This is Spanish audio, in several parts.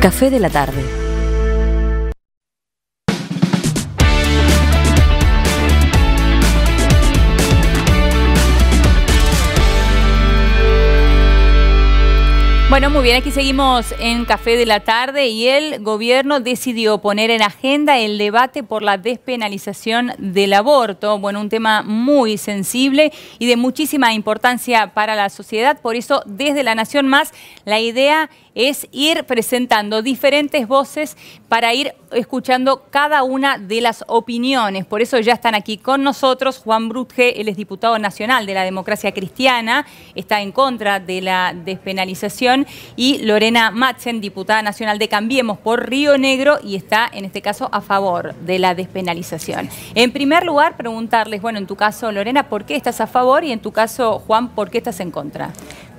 Café de la tarde. Bueno, muy bien, aquí seguimos en Café de la Tarde y el gobierno decidió poner en agenda el debate por la despenalización del aborto. Bueno, un tema muy sensible y de muchísima importancia para la sociedad. Por eso, desde La Nación Más, la idea es ir presentando diferentes voces para ir escuchando cada una de las opiniones. Por eso ya están aquí con nosotros Juan Brutge, él es diputado nacional de la Democracia Cristiana, está en contra de la despenalización, y Lorena Madsen, diputada nacional de Cambiemos por Río Negro, y está en este caso a favor de la despenalización. En primer lugar, preguntarles, bueno, en tu caso, Lorena, ¿por qué estás a favor? Y en tu caso, Juan, ¿por qué estás en contra?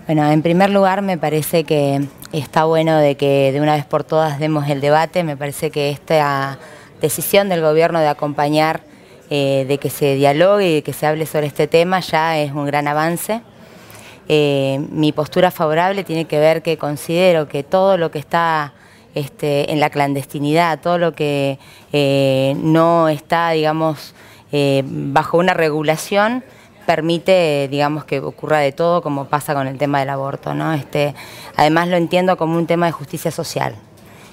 Bueno, en primer lugar me parece que está bueno de que de una vez por todas demos el debate. Me parece que esta decisión del gobierno de acompañar, de que se dialogue y de que se hable sobre este tema ya es un gran avance. Mi postura favorable tiene que ver que considero que todo lo que está en la clandestinidad, todo lo que no está, digamos, bajo una regulación, permite, digamos, que ocurra de todo, como pasa con el tema del aborto, ¿no? Además lo entiendo como un tema de justicia social.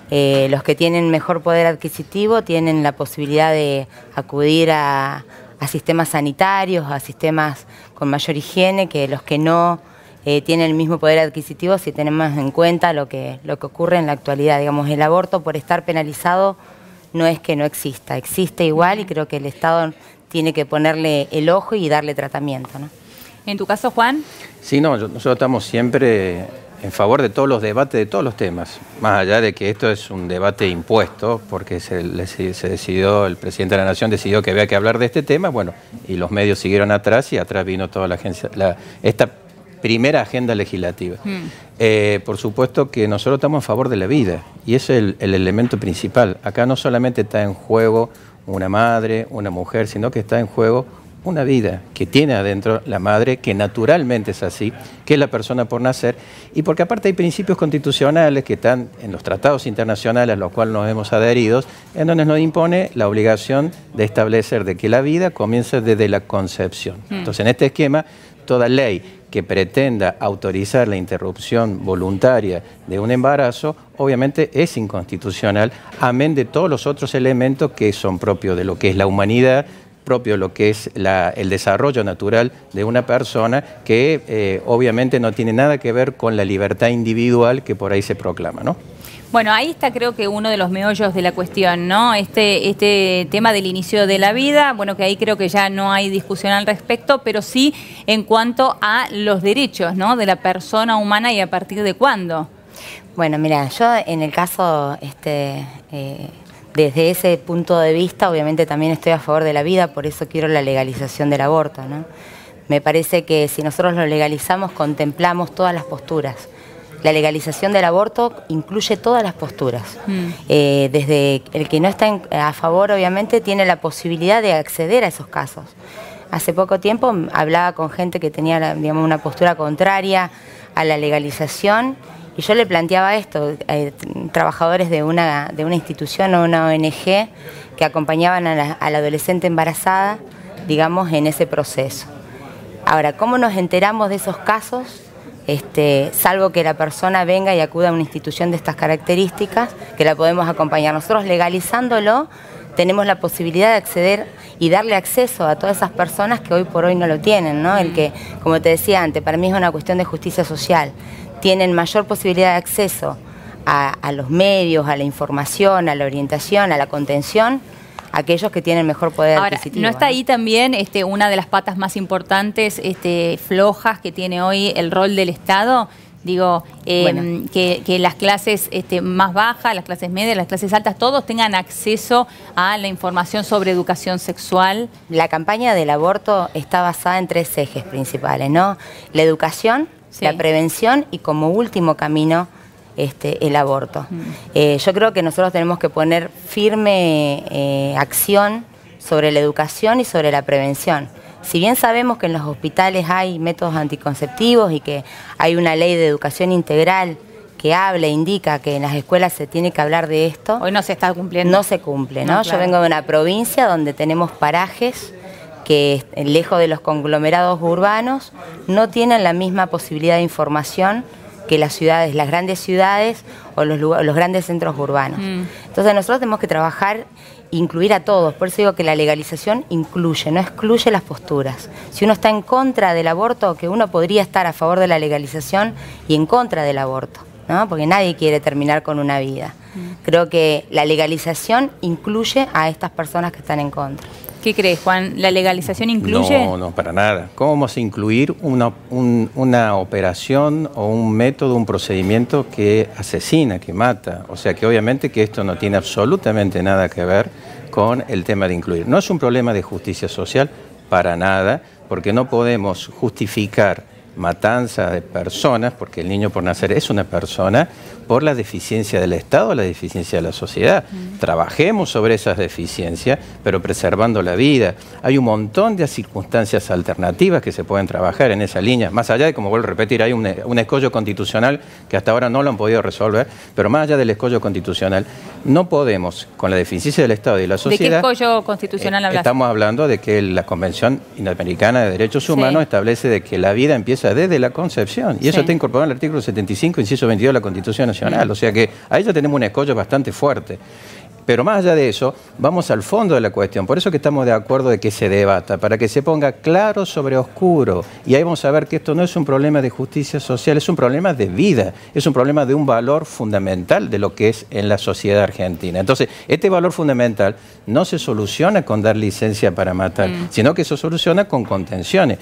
Los que tienen mejor poder adquisitivo tienen la posibilidad de acudir a sistemas sanitarios, a sistemas con mayor higiene, que los que no tienen el mismo poder adquisitivo, si tenemos en cuenta lo que ocurre en la actualidad. Digamos, el aborto, por estar penalizado, no es que no exista, existe igual, y creo que el Estado tiene que ponerle el ojo y darle tratamiento, ¿no? ¿En tu caso, Juan? Sí, no, nosotros estamos siempre en favor de todos los debates, de todos los temas, más allá de que esto es un debate impuesto, porque se decidió, el presidente de la Nación decidió que había que hablar de este tema, bueno, y los medios siguieron atrás, y atrás vino toda la agencia, esta primera agenda legislativa. Por supuesto que nosotros estamos a favor de la vida, y ese es el elemento principal. Acá no solamente está en juego una madre, una mujer, sino que está en juego una vida que tiene adentro la madre, que naturalmente es así, que es la persona por nacer, y porque aparte hay principios constitucionales que están en los tratados internacionales a los cuales nos hemos adherido, en donde nos impone la obligación de establecer de que la vida comienza desde la concepción. Entonces, en este esquema, toda ley que pretenda autorizar la interrupción voluntaria de un embarazo, obviamente es inconstitucional, amén de todos los otros elementos que son propios de lo que es la humanidad, propio de lo que es el desarrollo natural de una persona, que obviamente no tiene nada que ver con la libertad individual que por ahí se proclama, ¿no? Bueno, ahí está, creo que uno de los meollos de la cuestión, ¿no? Este tema del inicio de la vida, bueno, que ahí creo que ya no hay discusión al respecto, pero sí en cuanto a los derechos, ¿no?, de la persona humana, y a partir de cuándo. Bueno, mira, yo en el caso, desde ese punto de vista, obviamente también estoy a favor de la vida, por eso quiero la legalización del aborto, ¿no? Me parece que si nosotros lo legalizamos, contemplamos todas las posturas. La legalización del aborto incluye todas las posturas. Desde el que no está a favor, obviamente, tiene la posibilidad de acceder a esos casos. Hace poco tiempo hablaba con gente que tenía, digamos, una postura contraria a la legalización, y yo le planteaba esto, trabajadores de una institución o una ONG que acompañaban a la adolescente embarazada, digamos, en ese proceso. Ahora, ¿cómo nos enteramos de esos casos? Salvo que la persona venga y acuda a una institución de estas características, que la podemos acompañar. Nosotros, legalizándolo, tenemos la posibilidad de acceder y darle acceso a todas esas personas que hoy por hoy no lo tienen, ¿no? El que, como te decía antes, para mí es una cuestión de justicia social. Tienen mayor posibilidad de acceso a los medios, a la información, a la orientación, a la contención, aquellos que tienen mejor poder adquisitivo. ¿No está ahí también una de las patas más importantes, flojas, que tiene hoy el rol del Estado? Digo, bueno, que las clases más bajas, las clases medias, las clases altas, todos tengan acceso a la información sobre educación sexual. La campaña del aborto está basada en 3 ejes principales, ¿no? La educación, sí, la prevención y, como último camino, el aborto. Yo creo que nosotros tenemos que poner firme acción sobre la educación y sobre la prevención. Si bien sabemos que en los hospitales hay métodos anticonceptivos y que hay una ley de educación integral que habla, indica que en las escuelas se tiene que hablar de esto, hoy no se está cumpliendo. No se cumple, ¿no? No, Yo claro. vengo de una provincia donde tenemos parajes que, lejos de los conglomerados urbanos, no tienen la misma posibilidad de información que las ciudades, las grandes ciudades o los grandes centros urbanos. Entonces nosotros tenemos que trabajar, incluir a todos. Por eso digo que la legalización incluye, no excluye las posturas. Si uno está en contra del aborto, que uno podría estar a favor de la legalización y en contra del aborto, ¿no? Porque nadie quiere terminar con una vida. Creo que la legalización incluye a estas personas que están en contra. ¿Qué crees, Juan? ¿La legalización incluye? No, no, para nada. ¿Cómo vamos a incluir una operación o un método, un procedimiento que asesina, que mata? O sea que obviamente que esto no tiene absolutamente nada que ver con el tema de incluir. No es un problema de justicia social, para nada, porque no podemos justificar matanza de personas, porque el niño por nacer es una persona, por la deficiencia del Estado o la deficiencia de la sociedad. Trabajemos sobre esas deficiencias, pero preservando la vida. Hay un montón de circunstancias alternativas que se pueden trabajar en esa línea, más allá de, como vuelvo a repetir, hay un escollo constitucional que hasta ahora no lo han podido resolver, pero más allá del escollo constitucional, no podemos, con la deficiencia del Estado y de la sociedad... ¿De qué escollo constitucional hablas? Estamos hablando de que la Convención Interamericana de Derechos Humanos establece de que la vida empieza desde la concepción, y eso está incorporado en el artículo 75, inciso 22 de la Constitución Nacional. O sea que ahí ya tenemos un escollo bastante fuerte. Pero más allá de eso, vamos al fondo de la cuestión. Por eso que estamos de acuerdo de que se debata, para que se ponga claro sobre oscuro. Y ahí vamos a ver que esto no es un problema de justicia social, es un problema de vida, es un problema de un valor fundamental de lo que es en la sociedad argentina. Entonces, este valor fundamental no se soluciona con dar licencia para matar, sino que se soluciona con contenciones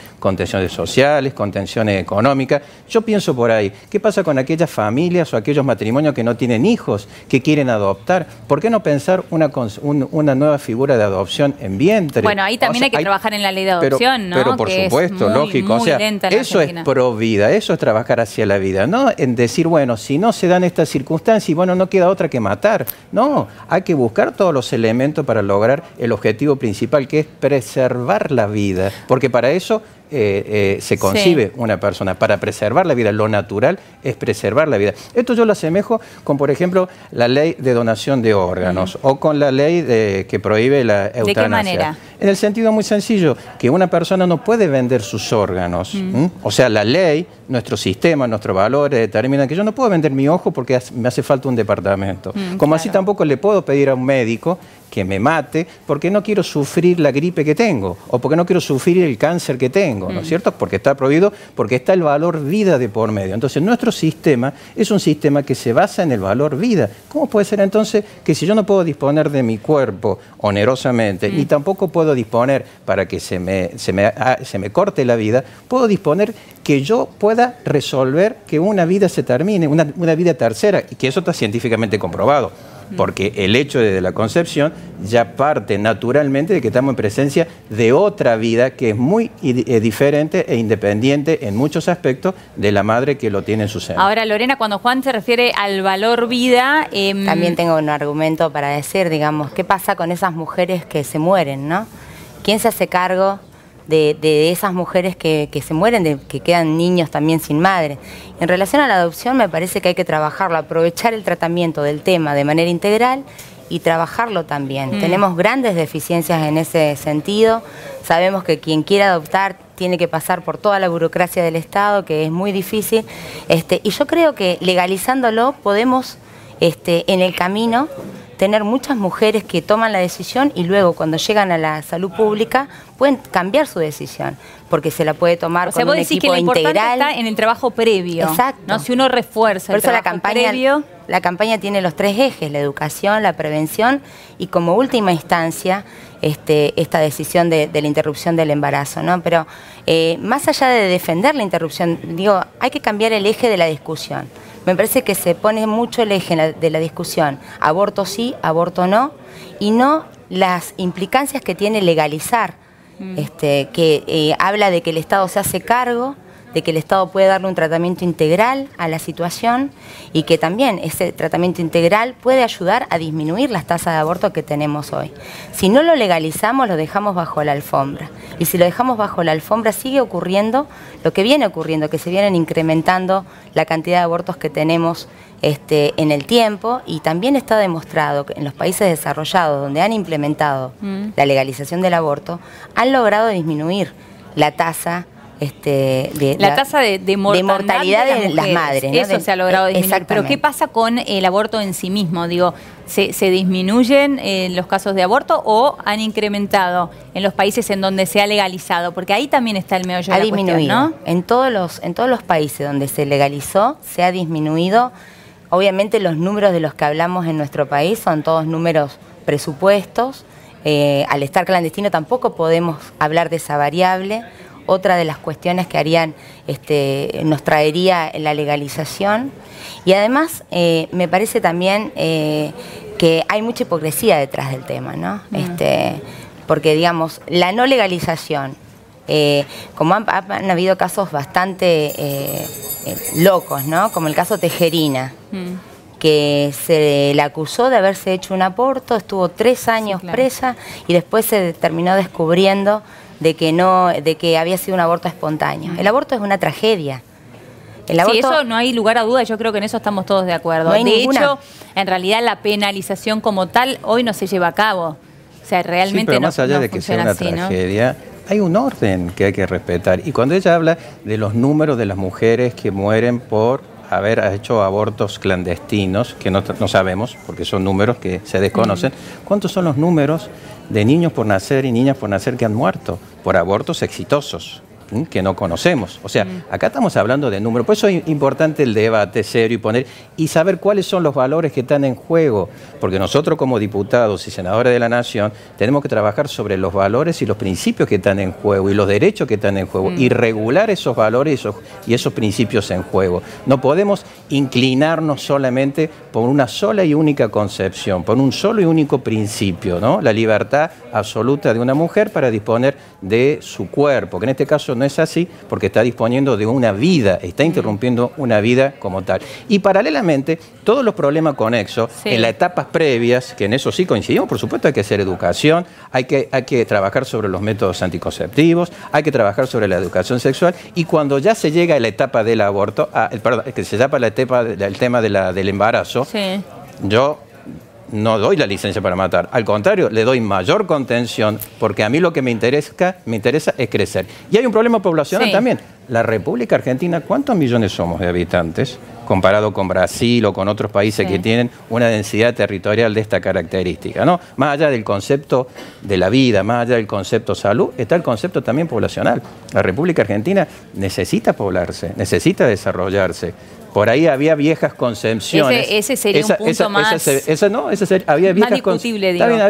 sociales, contenciones económicas. Yo pienso por ahí, ¿qué pasa con aquellas familias o aquellos matrimonios que no tienen hijos, que quieren adoptar? ¿Por qué no pensar una nueva figura de adopción en vientre? Bueno, ahí también hay que trabajar en la ley de adopción, ¿no? Pero por supuesto, lógico. O sea, eso es pro vida, eso es trabajar hacia la vida, no en decir, bueno, si no se dan estas circunstancias y bueno, no queda otra que matar. No, hay que buscar todos los elementos para lograr el objetivo principal, que es preservar la vida, porque para eso se concibe una persona, para preservar la vida. Lo natural es preservar la vida. Esto yo lo asemejo con, por ejemplo, la ley de donación de órganos o con la ley que prohíbe la eutanasia. ¿De qué manera? En el sentido muy sencillo, que una persona no puede vender sus órganos. O sea, la ley, nuestro sistema, nuestros valores determinan que yo no puedo vender mi ojo porque me hace falta un departamento. Como así tampoco le puedo pedir a un médico que me mate porque no quiero sufrir la gripe que tengo o porque no quiero sufrir el cáncer que tengo, ¿no es cierto? Porque está prohibido, porque está el valor vida de por medio. Entonces, nuestro sistema es un sistema que se basa en el valor vida. ¿Cómo puede ser entonces que si yo no puedo disponer de mi cuerpo onerosamente, ni tampoco puedo disponer para que se me corte la vida, puedo disponer que yo pueda resolver que una vida se termine, una vida tercera, y que eso está científicamente comprobado? Porque el hecho de la concepción ya parte naturalmente de que estamos en presencia de otra vida que es muy diferente e independiente en muchos aspectos de la madre que lo tiene en su seno. Ahora, Lorena, cuando Juan se refiere al valor vida... También tengo un argumento para decir, digamos, ¿qué pasa con esas mujeres que se mueren, no? ¿Quién se hace cargo de esas mujeres que se mueren, que quedan niños también sin madre? En relación a la adopción, me parece que hay que trabajarlo, aprovechar el tratamiento del tema de manera integral y trabajarlo también. Tenemos grandes deficiencias en ese sentido. Sabemos que quien quiera adoptar tiene que pasar por toda la burocracia del Estado, que es muy difícil. Y yo creo que legalizándolo podemos, en el camino, tener muchas mujeres que toman la decisión y luego cuando llegan a la salud pública pueden cambiar su decisión, porque se la puede tomar con un equipo integral. Está en el trabajo previo. Exacto. ¿No? Si uno refuerza por el eso trabajo previo... La campaña tiene los 3 ejes, la educación, la prevención y como última instancia esta decisión de la interrupción del embarazo, ¿no? Pero más allá de defender la interrupción, digo, hay que cambiar el eje de la discusión. Me parece que se pone mucho el eje de la discusión, aborto sí, aborto no, y no las implicancias que tiene legalizar, que habla de que el Estado se hace cargo de que el Estado puede darle un tratamiento integral a la situación y que también ese tratamiento integral puede ayudar a disminuir las tasas de aborto que tenemos hoy. Si no lo legalizamos, lo dejamos bajo la alfombra. Y si lo dejamos bajo la alfombra, sigue ocurriendo lo que viene ocurriendo, que se vienen incrementando la cantidad de abortos que tenemos en el tiempo, y también está demostrado que en los países desarrollados donde han implementado la legalización del aborto, han logrado disminuir la tasa de mortalidad de las madres, ¿no? Eso se ha logrado disminuir. Pero ¿qué pasa con el aborto en sí mismo? Digo, ¿se disminuyen los casos de aborto o han incrementado en los países en donde se ha legalizado? Porque ahí también está el meollo de la cuestión, ¿no? En todos los países donde se legalizó, se ha disminuido. Obviamente los números de los que hablamos en nuestro país son todos números presupuestos. Al estar clandestino tampoco podemos hablar de esa variable. Otra de las cuestiones que harían, nos traería la legalización. Y además me parece también que hay mucha hipocresía detrás del tema, ¿no? Porque, digamos, la no legalización, como han habido casos bastante locos, ¿no? Como el caso Tejerina, que se la acusó de haberse hecho un aborto, estuvo 3 años presa y después se terminó descubriendo de que había sido un aborto espontáneo. El aborto es una tragedia. Sí, eso no hay lugar a duda, yo creo que en eso estamos todos de acuerdo. No hay ninguna. De hecho, en realidad la penalización como tal hoy no se lleva a cabo. O sea, realmente pero más allá de que sea una tragedia, hay un orden que hay que respetar. Y cuando ella habla de los números de las mujeres que mueren por haber hecho abortos clandestinos, que no sabemos, porque son números que se desconocen, ¿cuántos son los números de niños por nacer y niñas por nacer que han muerto por abortos exitosos que no conocemos? O sea, acá estamos hablando de números. Por eso es importante el debate serio y saber cuáles son los valores que están en juego, porque nosotros como diputados y senadores de la Nación tenemos que trabajar sobre los valores y los principios que están en juego y los derechos que están en juego y regular esos valores y esos principios en juego. No podemos inclinarnos solamente por una sola y única concepción, por un solo y único principio, ¿no? La libertad absoluta de una mujer para disponer de su cuerpo, que en este caso no es así, porque está disponiendo de una vida, está interrumpiendo una vida como tal. Y paralelamente, todos los problemas conexos, en las etapas previas, que en eso sí coincidimos, por supuesto hay que hacer educación, hay que trabajar sobre los métodos anticonceptivos, hay que trabajar sobre la educación sexual, y cuando ya se llega a la etapa del aborto, que se llama el tema del embarazo, yo no doy la licencia para matar, al contrario, le doy mayor contención, porque a mí lo que me interesa es crecer. Y hay un problema poblacional también. La República Argentina, ¿cuántos millones somos de habitantes? Comparado con Brasil o con otros países que tienen una densidad territorial de esta característica, ¿no? Más allá del concepto de la vida, más allá del concepto salud, está el concepto también poblacional. La República Argentina necesita poblarse, necesita desarrollarse. Por ahí había viejas concepciones. Ese sería un punto más discutible, digo. También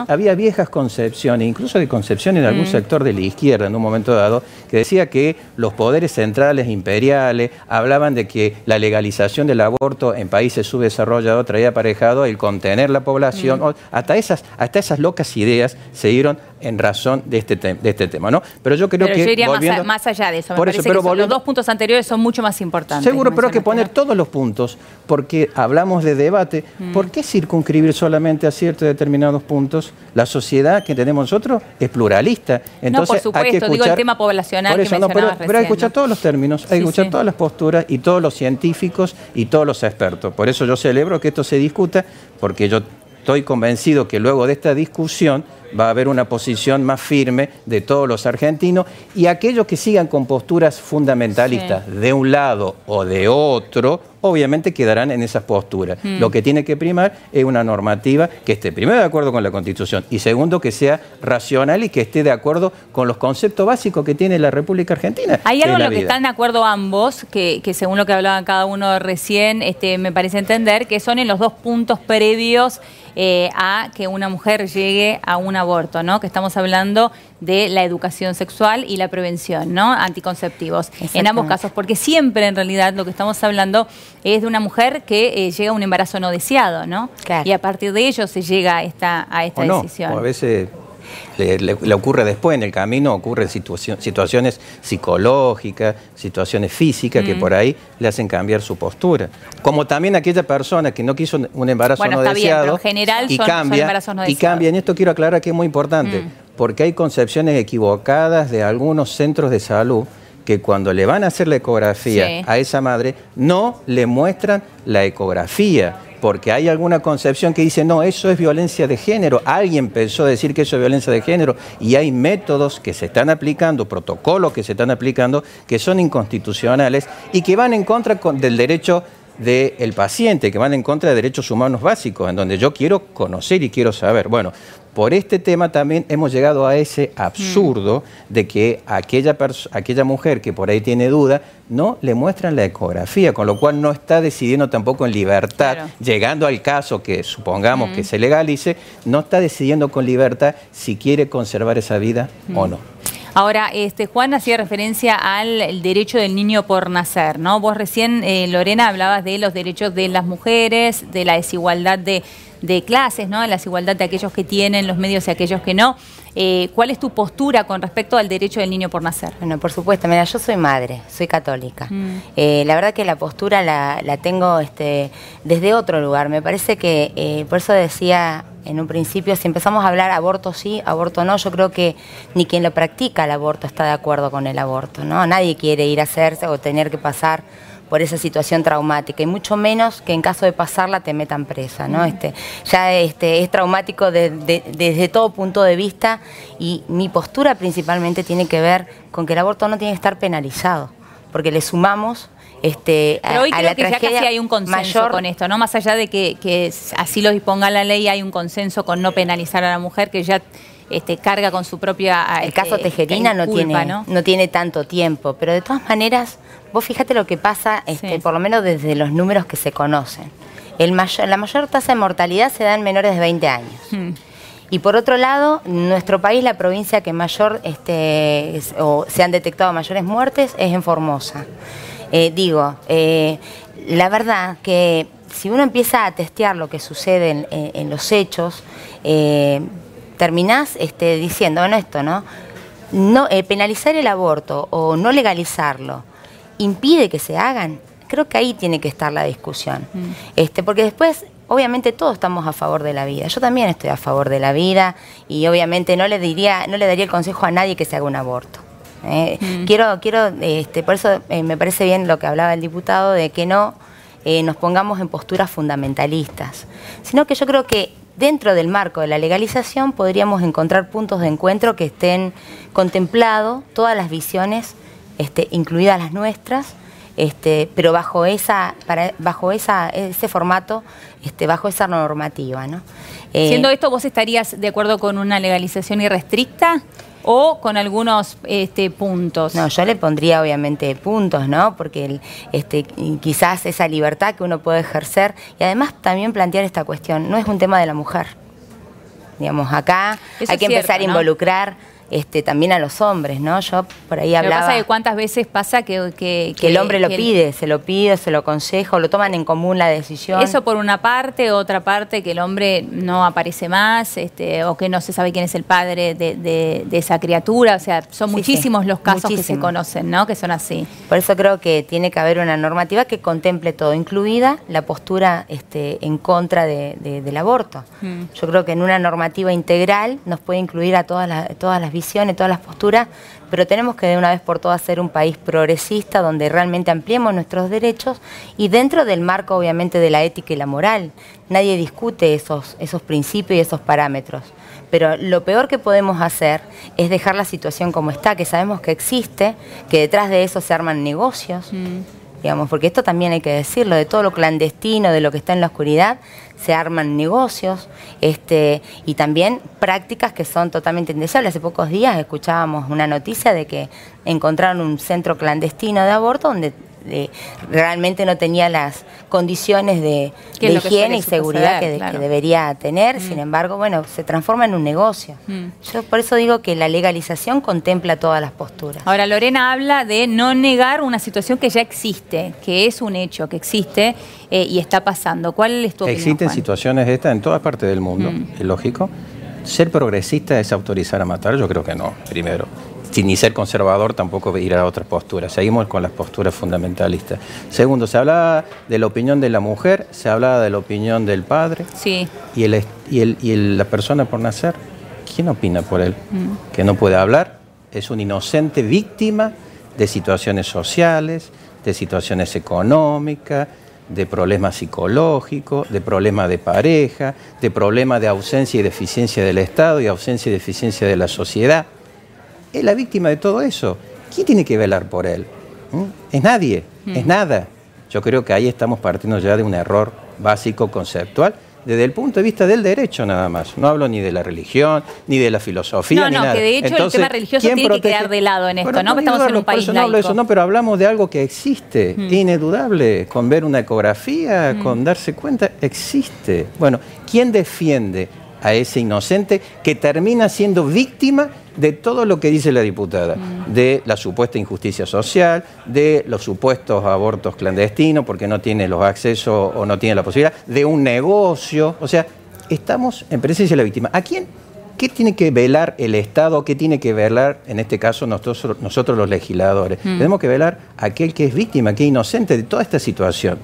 había viejas concepciones, incluso de concepciones de algún sector de la izquierda en un momento dado, que decía que los poderes centrales imperiales hablaban de que la legalización del aborto en países subdesarrollados traía aparejado el contener la población. Hasta esas locas ideas se dieron en razón de este tema, ¿no? Pero yo creo que... Yo iría más allá de eso. Me parece que los 2 puntos anteriores son mucho más importantes. Seguro, pero hay que poner todos los puntos, porque hablamos de debate. ¿Por qué circunscribir solamente a ciertos determinados puntos? La sociedad que tenemos nosotros es pluralista. Entonces, no, por supuesto, hay que escuchar, digo el tema poblacional por eso, que mencionabas pero hay que escuchar todos los términos, hay que escuchar todas las posturas y todos los científicos y todos los expertos. Por eso yo celebro que esto se discuta, porque yo estoy convencido que luego de esta discusión va a haber una posición más firme de todos los argentinos, y aquellos que sigan con posturas fundamentalistas de un lado o de otro, obviamente quedarán en esas posturas. Lo que tiene que primar es una normativa que esté primero de acuerdo con la Constitución y segundo que sea racional y que esté de acuerdo con los conceptos básicos que tiene la República Argentina. Hay algo en lo que están de acuerdo ambos, que según lo que hablaban cada uno recién, me parece entender que son en los 2 puntos previos a que una mujer llegue a un aborto, ¿no? Que estamos hablando de la educación sexual y la prevención, ¿no? Anticonceptivos. En ambos casos, porque siempre en realidad lo que estamos hablando es de una mujer que llega a un embarazo no deseado, ¿no? Claro. Y a partir de ello se llega a esta decisión. O a veces le ocurre después en el camino, ocurren situaciones psicológicas, situaciones físicas que por ahí le hacen cambiar su postura. Como también aquella persona que no quiso un embarazo no deseado, bien, pero en general son embarazos no deseados. Y cambia, en esto quiero aclarar que es muy importante, porque hay concepciones equivocadas de algunos centros de salud que cuando le van a hacer la ecografía a esa madre, no le muestran la ecografía, porque hay alguna concepción que dice, no, eso es violencia de género. Alguien pensó decir que eso es violencia de género y hay métodos que se están aplicando, protocolos que se están aplicando, que son inconstitucionales y que van en contra del derecho del paciente, que van en contra de derechos humanos básicos, en donde yo quiero conocer y quiero saber. Bueno, por este tema también hemos llegado a ese absurdo de que aquella mujer que por ahí tiene duda, no le muestran la ecografía, con lo cual no está decidiendo tampoco en libertad, llegando al caso que supongamos que se legalice, no está decidiendo con libertad si quiere conservar esa vida o no. Ahora, Juan hacía referencia al derecho del niño por nacer, ¿no? Vos recién, Lorena, hablabas de los derechos de las mujeres, de la desigualdad de clases, ¿no? La desigualdad de aquellos que tienen los medios y aquellos que no. ¿Cuál es tu postura con respecto al derecho del niño por nacer? Bueno, por supuesto, mira, yo soy madre, soy católica. La verdad que la postura la tengo desde otro lugar. Me parece que, por eso decía en un principio, si empezamos a hablar aborto sí, aborto no, yo creo que ni quien lo practica el aborto está de acuerdo con el aborto, ¿no? Nadie quiere ir a hacerse o tener que pasar por esa situación traumática, y mucho menos que en caso de pasarla te metan presa, ¿no? Ya es traumático desde todo punto de vista, y mi postura principalmente tiene que ver con que el aborto no tiene que estar penalizado, porque le sumamos pero hoy creo que ya casi hay un consenso con esto, ¿no? Más allá de que así lo disponga la ley, hay un consenso con no penalizar a la mujer que ya carga con su propia el caso Tejerina no tiene tanto tiempo, pero de todas maneras, vos fíjate lo que pasa, por lo menos desde los números que se conocen. La mayor tasa de mortalidad se da en menores de 20 años. Y por otro lado, nuestro país, la provincia que mayor o se han detectado mayores muertes es en Formosa. La verdad que si uno empieza a testear lo que sucede en los hechos, terminás diciendo, bueno, esto, ¿no? Penalizar el aborto o no legalizarlo impide que se hagan. Creo que ahí tiene que estar la discusión. Porque después, obviamente, todos estamos a favor de la vida. Yo también estoy a favor de la vida y obviamente no le daría el consejo a nadie que se haga un aborto. Por eso me parece bien lo que hablaba el diputado de que no nos pongamos en posturas fundamentalistas, sino que yo creo que dentro del marco de la legalización podríamos encontrar puntos de encuentro que estén contemplados todas las visiones, incluidas las nuestras, pero bajo ese formato, bajo esa normativa, ¿no? Siendo esto, ¿vos estarías de acuerdo con una legalización irrestricta o con algunos puntos? No, yo le pondría obviamente puntos, ¿no? Porque quizás esa libertad que uno puede ejercer, y además también plantear esta cuestión, no es un tema de la mujer. Digamos, acá hay que empezar a involucrar también a los hombres, ¿no? Yo por ahí hablaba... Lo que pasa es que cuántas veces pasa que el hombre lo pide, se lo aconseja, o lo toman en común la decisión. Eso por una parte, otra parte que el hombre no aparece más, o que no se sabe quién es el padre de esa criatura, o sea, son muchísimos los casos que se conocen, ¿no? Que son así. Por eso creo que tiene que haber una normativa que contemple todo, incluida la postura en contra del aborto. Yo creo que en una normativa integral nos puede incluir a todas las visiones, todas las posturas, pero tenemos que de una vez por todas ser un país progresista donde realmente ampliemos nuestros derechos y dentro del marco obviamente de la ética y la moral. Nadie discute esos principios y esos parámetros, pero lo peor que podemos hacer es dejar la situación como está, que sabemos que existe, que detrás de eso se arman negocios, digamos, porque esto también hay que decirlo, de todo lo clandestino, de lo que está en la oscuridad, se arman negocios, y también prácticas que son totalmente indeseables. Hace pocos días escuchábamos una noticia de que encontraron un centro clandestino de aborto donde realmente no tenía las condiciones de higiene y seguridad que debería tener. Sin embargo, bueno, se transforma en un negocio. Yo por eso digo que la legalización contempla todas las posturas. Ahora, Lorena habla de no negar una situación que ya existe, que es un hecho, que existe y está pasando. ¿Cuál es tu opinión, Existen Juan? situaciones estas en todas partes del mundo, es lógico. ¿Ser progresista es autorizar a matar? Yo creo que no, primero. Ni ser conservador tampoco ir a otra postura. Seguimos con las posturas fundamentalistas. Segundo, se hablaba de la opinión de la mujer, se hablaba de la opinión del padre. Sí. Y la persona por nacer, ¿quién opina por él? Que no puede hablar, es una inocente víctima de situaciones sociales, de situaciones económicas, de problemas psicológicos, de problemas de pareja, de problemas de ausencia y deficiencia del Estado y ausencia y deficiencia de la sociedad. Es la víctima de todo eso. ¿Quién tiene que velar por él? Es nadie, es nada. Yo creo que ahí estamos partiendo ya de un error básico conceptual desde el punto de vista del derecho nada más. No hablo ni de la religión, ni de la filosofía, ni nada. Que de hecho entonces, el tema religioso tiene que quedar de lado en esto, ¿no? Estamos en un país laico. No hablo de eso, no, pero hablamos de algo que existe, inedudable, con ver una ecografía, con darse cuenta, existe. Bueno, ¿quién defiende a ese inocente que termina siendo víctima de todo lo que dice la diputada, de la supuesta injusticia social, de los supuestos abortos clandestinos porque no tiene los accesos o no tiene la posibilidad, de un negocio? O sea, estamos en presencia de la víctima. ¿A quién? ¿Qué tiene que velar el Estado? ¿Qué tiene que velar, en este caso, nosotros los legisladores? Tenemos que velar a aquel que es víctima, que es inocente de toda esta situación.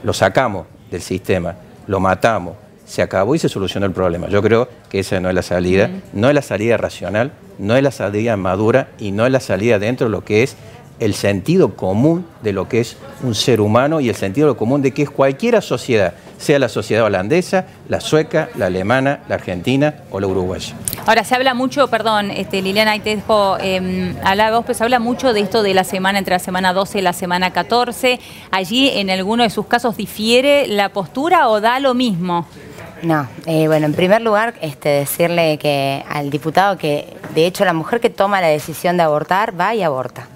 Lo sacamos del sistema, lo matamos, se acabó y se solucionó el problema. Yo creo que esa no es la salida, no es la salida racional, no es la salida madura y no es la salida dentro de lo que es el sentido común de lo que es un ser humano y el sentido común de que es cualquier sociedad, sea la sociedad holandesa, la sueca, la alemana, la argentina o la uruguaya. Ahora, se habla mucho, perdón, Liliana, ahí te dejo hablar vos, pero se habla mucho de esto de la semana, entre la semana 12 y la semana 14. ¿Allí en alguno de sus casos difiere la postura o da lo mismo? No, bueno, en primer lugar, decirle que al diputado que, de hecho, la mujer que toma la decisión de abortar va y aborta.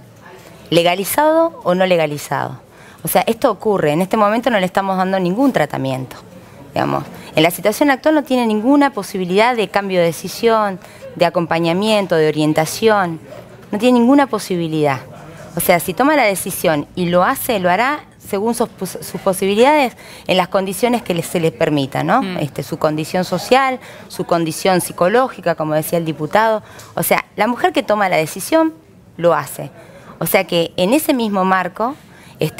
¿Legalizado o no legalizado? O sea, esto ocurre, en este momento no le estamos dando ningún tratamiento, digamos. En la situación actual no tiene ninguna posibilidad de cambio de decisión, de acompañamiento, de orientación, no tiene ninguna posibilidad. O sea, si toma la decisión y lo hace, lo hará según sus posibilidades, en las condiciones que se les permita, ¿no? Su condición social, su condición psicológica, como decía el diputado. O sea, la mujer que toma la decisión, lo hace. O sea que en ese mismo marco,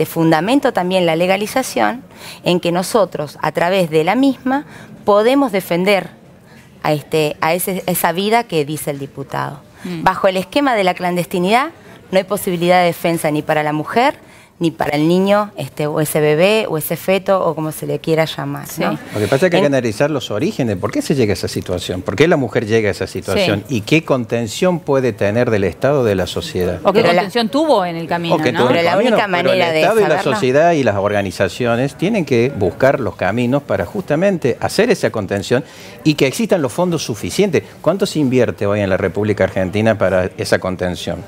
fundamento también la legalización, en que nosotros, a través de la misma, podemos defender a esa vida que dice el diputado. Bajo el esquema de la clandestinidad, no hay posibilidad de defensa ni para la mujer, ni para el niño, o ese bebé, o ese feto, o como se le quiera llamar, ¿no? Sí. Lo que pasa es que hay que analizar los orígenes. ¿Por qué se llega a esa situación? ¿Por qué la mujer llega a esa situación? Sí. ¿Y qué contención puede tener del Estado, de la sociedad? ¿O qué contención tuvo en el camino, ¿no? Pero la única manera de saberlo, el Estado y la sociedad y las organizaciones tienen que buscar los caminos para justamente hacer esa contención y que existan los fondos suficientes. ¿Cuánto se invierte hoy en la República Argentina para esa contención?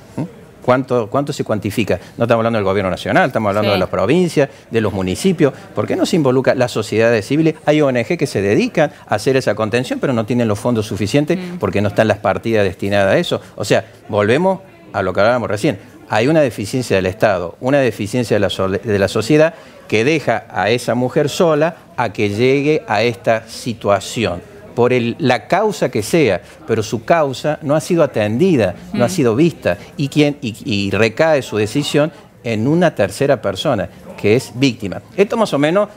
¿Cuánto se cuantifica? No estamos hablando del gobierno nacional, estamos hablando de las provincias, de los municipios. ¿Por qué no se involucra las sociedades civiles? Hay ONG que se dedican a hacer esa contención, pero no tienen los fondos suficientes porque no están las partidas destinadas a eso. O sea, volvemos a lo que hablábamos recién. Hay una deficiencia del Estado, una deficiencia de la sociedad que deja a esa mujer sola a que llegue a esta situación. Por la causa que sea, pero su causa no ha sido atendida, no ha sido vista, y recae su decisión en una tercera persona, que es víctima. Esto más o menos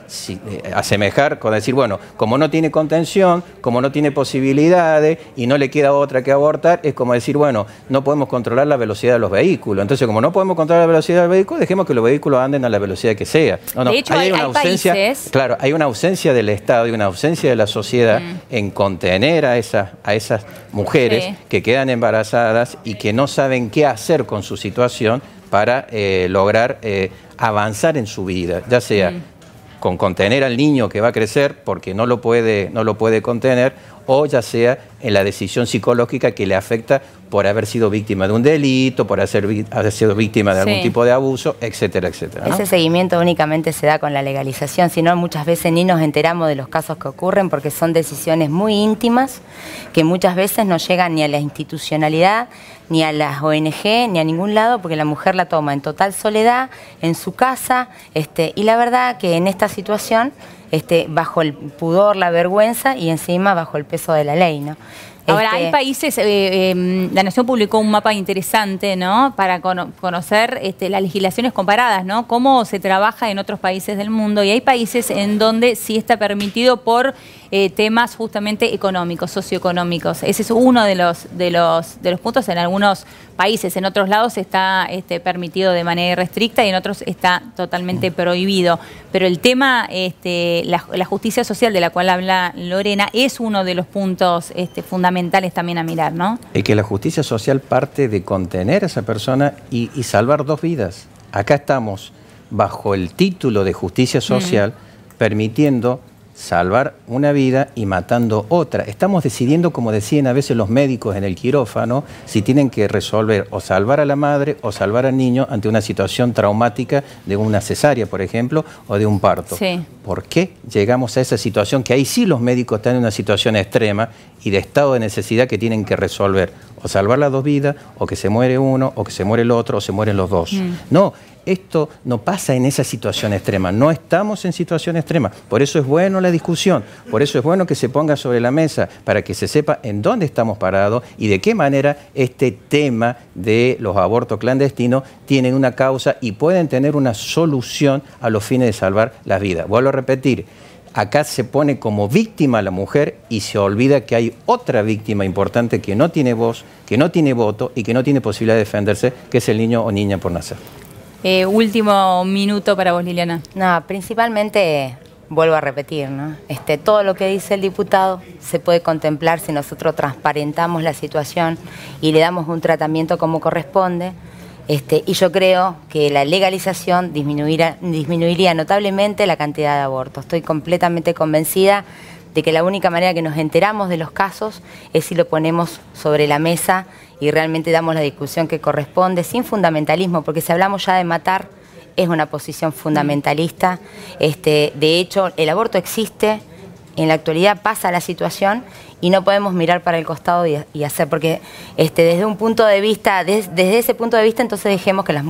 asemejar con decir, bueno, como no tiene contención, como no tiene posibilidades y no le queda otra que abortar, es como decir, bueno, no podemos controlar la velocidad de los vehículos. Entonces, como no podemos controlar la velocidad del vehículo, dejemos que los vehículos anden a la velocidad que sea. No, de hecho, hay una ausencia, países... Claro, hay una ausencia del Estado y una ausencia de la sociedad en contener a esas mujeres que quedan embarazadas y que no saben qué hacer con su situación para lograr avanzar en su vida, ya sea con contener al niño que va a crecer porque no lo puede contener, o ya sea en la decisión psicológica que le afecta por haber sido víctima de un delito, por haber sido víctima de algún tipo de abuso, etcétera, etcétera, ¿no? Ese seguimiento únicamente se da con la legalización, si no muchas veces ni nos enteramos de los casos que ocurren porque son decisiones muy íntimas que muchas veces no llegan ni a la institucionalidad, ni a las ONG, ni a ningún lado, porque la mujer la toma en total soledad, en su casa, y la verdad que en esta situación, bajo el pudor, la vergüenza y encima bajo el peso de la ley, ¿no? Ahora, hay países, la Nación publicó un mapa interesante, ¿no? Para conocer las legislaciones comparadas, ¿no? Cómo se trabaja en otros países del mundo. Y hay países en donde sí está permitido por temas justamente económicos, socioeconómicos. Ese es uno de los puntos. En algunos países, en otros lados está permitido de manera irrestricta y en otros está totalmente prohibido. Pero el tema, la justicia social de la cual habla Lorena, es uno de los puntos fundamentales también a mirar, ¿no? Es que la justicia social parte de contener a esa persona y salvar dos vidas. Acá estamos bajo el título de justicia social permitiendo salvar una vida y matando otra. Estamos decidiendo, como decían a veces los médicos en el quirófano, si tienen que resolver o salvar a la madre o salvar al niño ante una situación traumática de una cesárea, por ejemplo, o de un parto. Sí. ¿Por qué llegamos a esa situación? Que ahí sí los médicos están en una situación extrema y de estado de necesidad que tienen que resolver. O salvar las dos vidas, o que se muere uno, o que se muere el otro, o se mueren los dos. No, esto no pasa en esa situación extrema. No estamos en situación extrema. Por eso es bueno la discusión. Por eso es bueno que se ponga sobre la mesa para que se sepa en dónde estamos parados y de qué manera este tema de los abortos clandestinos tienen una causa y pueden tener una solución a los fines de salvar las vidas. Vuelvo a repetir. Acá se pone como víctima a la mujer y se olvida que hay otra víctima importante que no tiene voz, que no tiene voto y que no tiene posibilidad de defenderse, que es el niño o niña por nacer. Último minuto para vos, Liliana. No, principalmente, vuelvo a repetir, ¿no? Todo lo que dice el diputado se puede contemplar si nosotros transparentamos la situación y le damos un tratamiento como corresponde. Y yo creo que la legalización disminuiría notablemente la cantidad de abortos. Estoy completamente convencida de que la única manera que nos enteramos de los casos es si lo ponemos sobre la mesa y realmente damos la discusión que corresponde, sin fundamentalismo, porque si hablamos ya de matar, es una posición fundamentalista. De hecho, el aborto existe, en la actualidad pasa la situación y no podemos mirar para el costado y hacer, porque desde un punto de vista, desde ese punto de vista, entonces dejemos que las mujeres